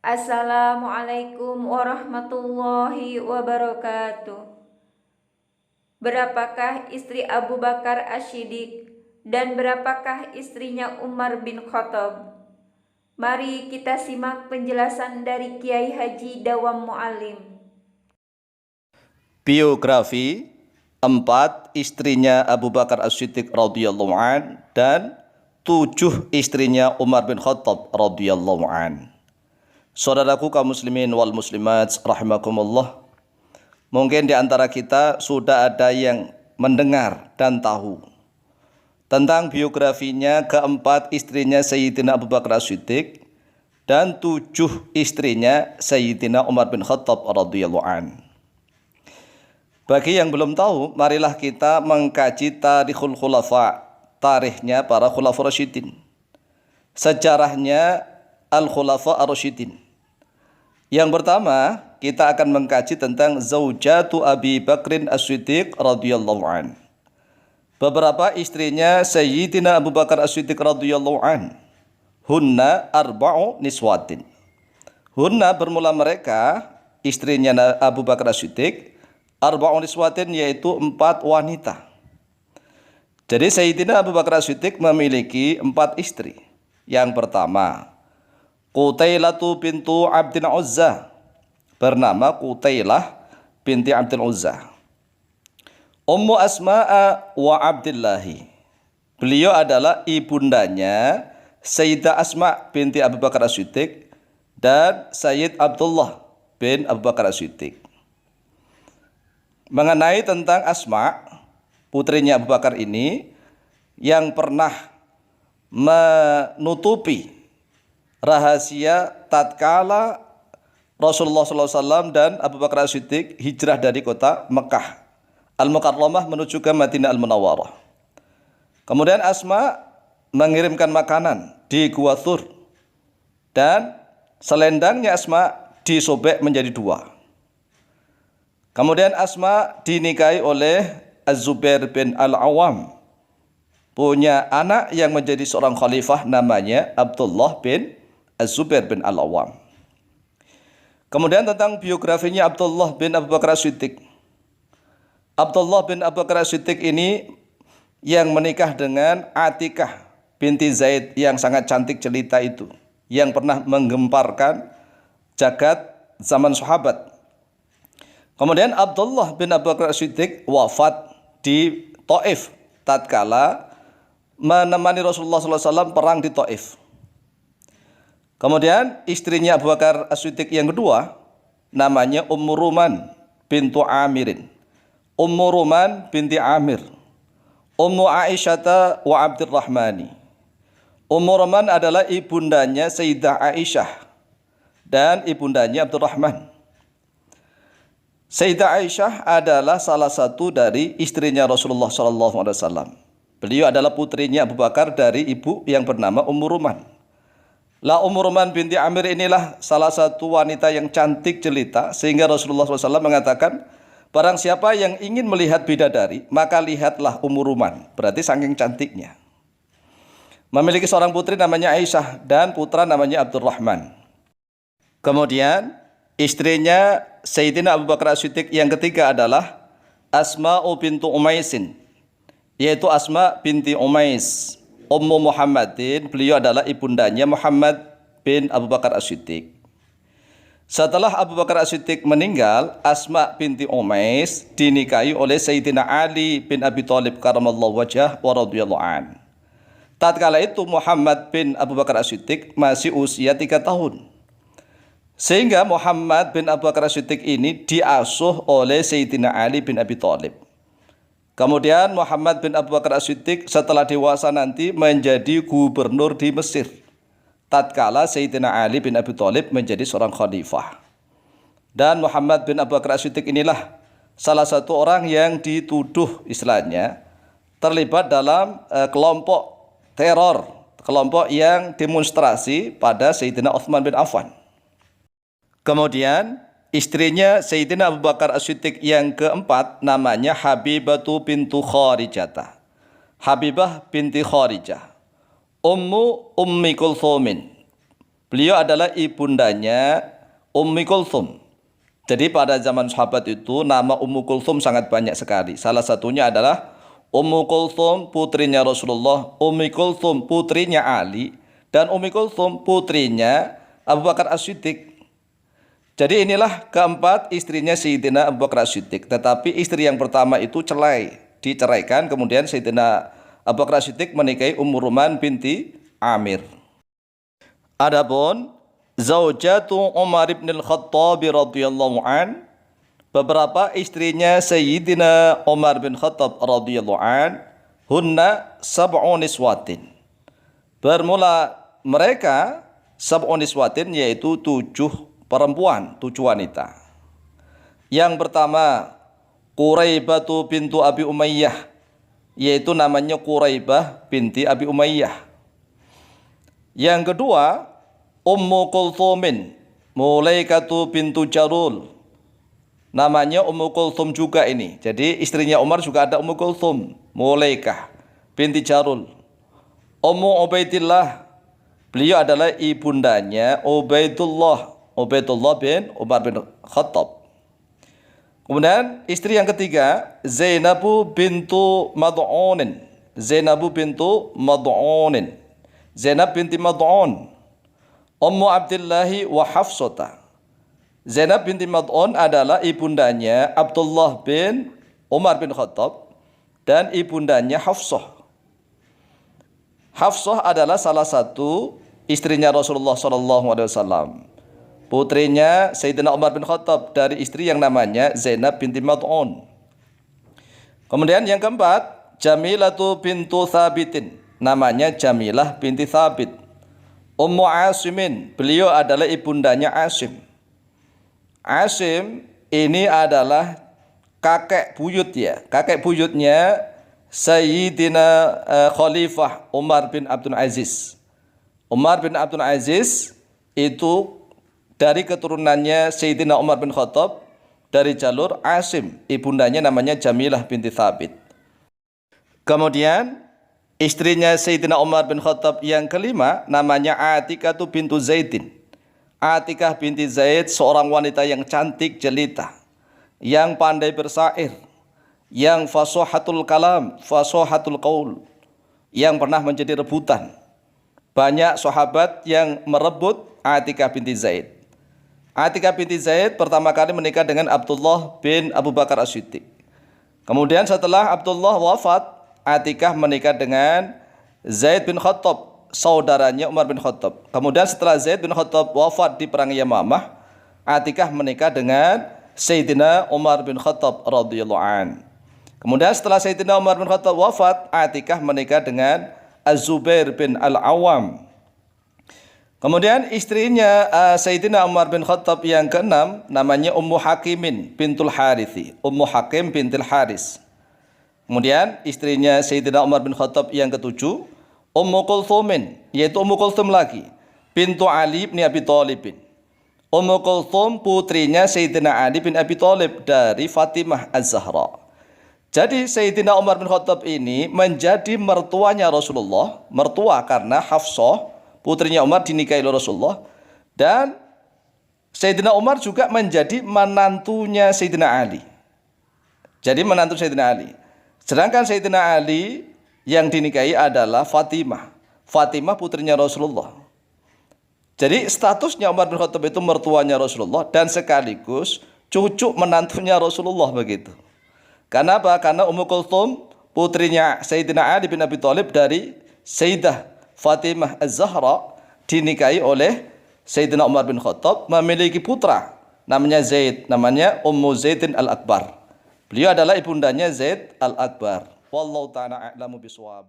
Assalamualaikum warahmatullahi wabarakatuh. Berapakah istri Abu Bakar As-Siddiq dan berapakah istrinya Umar bin Khattab? Mari kita simak penjelasan dari Kiai Haji Dawam Mu'alim. Biografi 4 istrinya Abu Bakar As-Siddiq radhiyallahu an dan 7 istrinya Umar bin Khattab radhiyallahu an. Saudaraku kaum muslimin wal muslimat rahimakumullah, mungkin di antara kita sudah ada yang mendengar dan tahu tentang biografinya keempat istrinya Sayyidina Abu Bakar As-Siddiq dan 7 istrinya Sayyidina Umar bin Khattab radhiyallahu an. Bagi yang belum tahu, marilah kita mengkaji tarikhul khulafa, tarikhnya para khulafa rasyidin, sejarahnya al-khulafa ar-rasyidin. Yang pertama, kita akan mengkaji tentang zaujatu Abi Bakrin As-Siddiq radhiyallahu an. Beberapa istrinya Sayyidina Abu Bakar As-Siddiq radhiyallahu an. Hunna arba'u niswatin. Hunna bermula mereka, istrinya Abu Bakar As-Siddiq, arba'u niswatin yaitu 4 wanita. Jadi Sayyidina Abu Bakar As-Siddiq memiliki 4 istri. Yang pertama, Qutailatu bintu Abdin Uzza, bernama Qutailah binti Abdin Uzza. Ummu Asma'a wa Abdillahi, beliau adalah ibundanya Sayyidah Asma binti Abu Bakar As-Siddiq dan Sayyid Abdullah bin Abu Bakar As-Siddiq. Mengenai tentang Asma, putrinya Abu Bakar ini yang pernah menutupi rahasia tatkala Rasulullah SAW dan Abu Bakar As-Siddiq hijrah dari kota Mekah Al-Mukarramah menuju ke Madinah Al-Munawwarah. Kemudian Asma mengirimkan makanan di Gua Thur dan selendangnya Asma disobek menjadi 2. Kemudian Asma dinikahi oleh Az-Zubair bin Al-Awwam, punya anak yang menjadi seorang khalifah namanya Abdullah bin Az-Zubair bin Al-Awwam. Kemudian tentang biografinya Abdullah bin Abu Bakar As-Siddiq. Abdullah bin Abu Bakar As-Siddiq ini yang menikah dengan Atikah binti Zaid yang sangat cantik jelita itu, yang pernah menggemparkan jagat zaman sahabat. Kemudian Abdullah bin Abu Bakar As-Siddiq wafat di Taif tatkala menemani Rasulullah SAW perang di Taif. Kemudian istrinya Abu Bakar As-Siddiq yang kedua namanya Ummu Ruman bintu Amirin. Ummu Ruman binti Amir. Ummu Aisyata wa Abdurrahmani. Ummu Ruman adalah ibundanya Sayyidah Aisyah dan ibundanya Abdurrahman. Sayyidah Aisyah adalah salah satu dari istrinya Rasulullah SAW. Beliau adalah putrinya Abu Bakar dari ibu yang bernama Ummu Ruman. Ummu Ruman binti Amir inilah salah satu wanita yang cantik jelita, sehingga Rasulullah SAW mengatakan, barang siapa yang ingin melihat bidadari, maka lihatlah Ummu Ruman. Berarti saking cantiknya. Memiliki seorang putri namanya Aisyah dan putra namanya Abdurrahman. Kemudian istrinya Sayyidina Abu Bakar As-Siddiq yang ketiga adalah Asma'u bintu Umaisin, yaitu Asma binti Umais. Ummu Muhammadin, beliau adalah ibundanya Muhammad bin Abu Bakar As-Siddiq. Setelah Abu Bakar As-Siddiq meninggal, Asma binti Umais dinikahi oleh Sayyidina Ali bin Abi Thalib karamallahu wajhah wa radhiyallahu an. Tatkala itu Muhammad bin Abu Bakar As-Siddiq masih usia 3 tahun. Sehingga Muhammad bin Abu Bakar As-Siddiq ini diasuh oleh Sayyidina Ali bin Abi Thalib. Kemudian Muhammad bin Abu Bakar As-Siddiq setelah dewasa nanti menjadi gubernur di Mesir tatkala Sayyidina Ali bin Abi Thalib menjadi seorang khalifah. Dan Muhammad bin Abu Bakar As-Siddiq inilah salah satu orang yang dituduh istilahnya terlibat dalam kelompok teror, kelompok yang demonstrasi pada Sayyidina Utsman bin Affan. Kemudian istrinya Sayyidina Abu Bakar As-Siddiq yang keempat namanya Habibatu bintu Kharijah. Habibah binti Kharijah. Ummi Kulthumin. Beliau adalah ibundanya Ummi Kulthum. Jadi pada zaman sahabat itu nama Ummu Kulthum sangat banyak sekali. Salah satunya adalah Ummu Kulthum putrinya Rasulullah, Ummi Kulthum putrinya Ali, dan Ummi Kulthum putrinya Abu Bakar As-Siddiq. Jadi inilah keempat istrinya Sayyidina Abu Bakar As-Siddiq. Tetapi istri yang pertama itu diceraikan. Kemudian Sayyidina Abu Bakar As-Siddiq menikahi Ummu Ruman binti Amir. Adapun zaujatu Umar bin Al-Khattab radhiyallahu an, beberapa istrinya Sayyidina Umar bin Khattab radhiyallahu an, hunna sab'u niswatin. Bermula mereka sab'u niswatin, yaitu 7 perempuan, 7 wanita. Yang pertama Quraibatu bintu Abi Umayyah, yaitu namanya Quraibah binti Abi Umayyah. Yang kedua Ummu Kulthumin Mulaikatu bintu Jarul, namanya Ummu Kulthum juga ini. Jadi istrinya Umar juga ada Ummu Kulthum, Mulaikah binti Jarul. Ummu Ubaidillah, beliau adalah ibundanya Ubaidullah bin Umar bin Khattab. Kemudian istri yang ketiga Zainabu bintu Mad'unin, Zainab binti Mad'un, Ummu Abdillahi wa Hafsata. Zainab binti Mad'un adalah ibundanya Abdullah bin Umar bin Khattab dan ibundanya Hafsah. Hafsah adalah salah satu istrinya Rasulullah SAW, putrinya Sayyidina Umar bin Khattab dari istri yang namanya Zainab binti Mad'un. Kemudian yang keempat Jamilatu bintu Thabitin, namanya Jamilah binti Thabit. Ummu Asimin, beliau adalah ibundanya Asim. Asim ini adalah kakek buyutnya Sayyidina Khalifah Umar bin Abdul Aziz. Umar bin Abdul Aziz itu dari keturunannya Sayyidina Umar bin Khattab dari jalur Asim. Ibundanya namanya Jamilah binti Thabit. Kemudian istrinya Sayyidina Umar bin Khattab yang kelima namanya Atikah bintu Zaidin. Atikah binti Zaid seorang wanita yang cantik jelita, yang pandai bersair, yang fasahatul kalam, fasahatul qaul, yang pernah menjadi rebutan. Banyak sahabat yang merebut Atikah binti Zaid. Atikah binti Zaid pertama kali menikah dengan Abdullah bin Abu Bakar As-Siddiq. Kemudian setelah Abdullah wafat, Atikah menikah dengan Zaid bin Khattab, saudaranya Umar bin Khattab. Kemudian setelah Zaid bin Khattab wafat di perang Yamamah, Atikah menikah dengan Sayyidina Umar bin Khattab radhiyallahu an. Kemudian setelah Sayyidina Umar bin Khattab wafat, Atikah menikah dengan Az-Zubair bin Al-Awwam. Kemudian istrinya Sayyidina Umar bin Khattab yang keenam namanya Ummu Hakimin bintul Harithi, Ummu Hakim bintul Haris. Kemudian istrinya Sayyidina Umar bin Khattab yang ketujuh Ummu Kulthumin, yaitu Ummu Kulthum lagi, bintu Ali bin Abi Thalib. Ummu Kulthum putrinya Sayyidina Ali bin Abi Thalib dari Fatimah Az-Zahra. Jadi Sayyidina Umar bin Khattab ini menjadi mertuanya Rasulullah, mertua karena Hafsah putrinya Umar dinikahi oleh Rasulullah, dan Sayyidina Umar juga menjadi menantunya Sayyidina Ali. Jadi menantu Sayyidina Ali. Sedangkan Sayyidina Ali yang dinikahi adalah Fatimah. Fatimah putrinya Rasulullah. Jadi statusnya Umar bin Khattab itu mertuanya Rasulullah dan sekaligus cucu menantunya Rasulullah begitu. Karena apa? Karena Ummu Kulthum putrinya Sayyidina Ali bin Abi Thalib dari Sayyidah Fatimah Az-Zahra dinikahi oleh Sayyidina Umar bin Khattab, memiliki putra namanya Zaid, namanya Ummu Zaidin Al-Akbar. Beliau adalah ibundanya Zaid Al-Akbar. Wallahu ta'ala a'lamu bishawab.